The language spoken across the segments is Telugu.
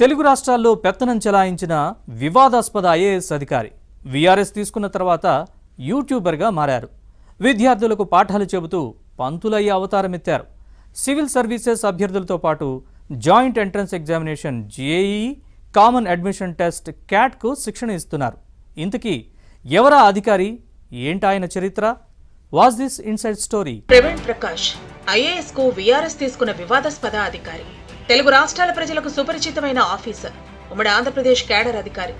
తెలుగు రాష్ట్రాల్లో పెత్తనం చెలాయించిన వివాదాస్పద ఐఏఎస్ అధికారి వీఆర్ఎస్ తీసుకున్న తర్వాత యూట్యూబర్గా మారారు. విద్యార్థులకు పాఠాలు చెబుతూ పంతులయ్య అవతారమెత్తారు. సివిల్ సర్వీసెస్ అభ్యర్థులతో పాటు joint entrance examination JEE, common admission test క్యాట్కు శిక్షణ ఇస్తున్నారు. ఇంతకీ ఎవరా అధికారి, ఏంటాయన చరిత్ర? Was this inside story. Praveen Prakash IAS కు వీఆర్ఎస్ తీసుకున్న వివాదాస్పద అధికారి. తెలుగు రాష్ట్రాల ప్రజలకు సుపరిచితమైన ఆఫీసర్, ఉమ్మడి ఆంధ్రప్రదేశ్ కేడర్ అధికారి.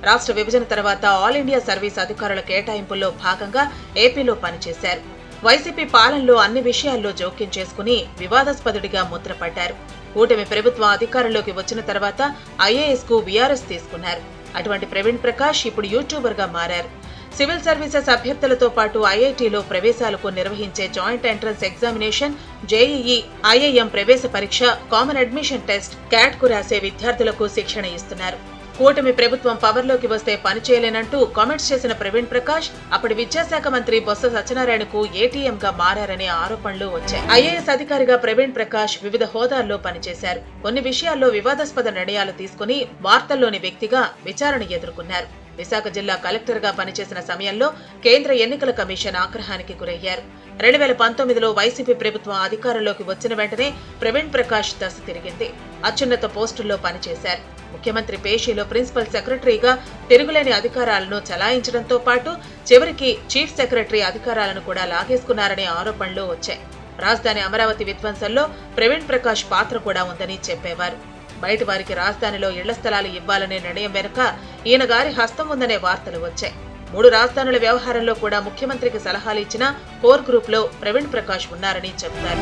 రాష్ట్ర విభజన తర్వాత ఆల్ ఇండియా సర్వీస్ అధికారుల కేటాయింపుల్లో భాగంగా ఏపీలో పనిచేశారు. వైసీపీ పాలనలో అన్ని విషయాల్లో జోక్యం చేసుకుని వివాదాస్పదుడిగా ముద్రపడ్డారు. కూటమి ప్రభుత్వం అధికారంలోకి వచ్చిన తర్వాత ఐఏఎస్ కు వీఆర్ఎస్ తీసుకున్నారు. అటువంటి ప్రవీణ్ ప్రకాష్ ఇప్పుడు యూట్యూబర్ గా మారారు. సివిల్ సర్వీసెస్ అభ్యర్థులతో పాటు ఐఐటీలో ప్రవేశాలకు నిర్వహించే joint entrance examination, JEE, IIM ప్రవేశ పరీక్ష, కామన్ అడ్మిషన్ టెస్ట్, క్యాట్ కు రాసే విద్యార్థులకు శిక్షణ ఇస్తున్నారు. కూటమి ప్రభుత్వం పవర్లోకి వస్తే పనిచేయలేనంటూ కామెంట్స్ చేసిన ప్రవీణ్ ప్రకాష్ అప్పటి విద్యాశాఖ మంత్రి బొత్స సత్యనారాయణకు ఏటీఎం గా మారారనే ఆరోపణలు వచ్చాయి. ఐఏఎస్ అధికారిగా ప్రవీణ్ ప్రకాష్ వివిధ హోదాల్లో పనిచేశారు. కొన్ని విషయాల్లో వివాదాస్పద నిర్ణయాలు తీసుకుని వార్తల్లోని వ్యక్తిగా విచారణ ఎదుర్కొన్నారు. విశాఖ జిల్లా కలెక్టర్ గా పనిచేసిన సమయంలో కేంద్ర ఎన్నికల కమిషన్ ఆగ్రహానికి గురయ్యారు. 2019లో వైసీపీ ప్రభుత్వం అధికారంలోకి వచ్చిన వెంటనే ప్రవీణ్ ప్రకాష్ దశ తిరిగింది. అత్యున్నత పోస్టుల్లో పనిచేశారు. ముఖ్యమంత్రి పేషీలో ప్రిన్సిపల్ సెక్రటరీగా తిరుగులేని అధికారాలను చలాయించడంతో పాటు చివరికి చీఫ్ సెక్రటరీ అధికారాలను కూడా లాగేసుకున్నారనే ఆరోపణలు వచ్చాయి. రాజధాని అమరావతి విధ్వంసంలో ప్రవీణ్ ప్రకాష్ పాత్ర కూడా ఉందని చెప్పేవారు. బయటి వారికి రాజధానిలో ఇళ్ల స్థలాలు ఇవ్వాలనే నిర్ణయం వెనుక ఈయన గారి హస్తం ఉందనే వార్తలు వచ్చాయి. 3 రాజధానుల వ్యవహారంలో కూడా ముఖ్యమంత్రికి సలహాలు ఇచ్చిన కోర్ గ్రూప్ లో ప్రవీణ్ ప్రకాష్ ఉన్నారని చెబుతారు.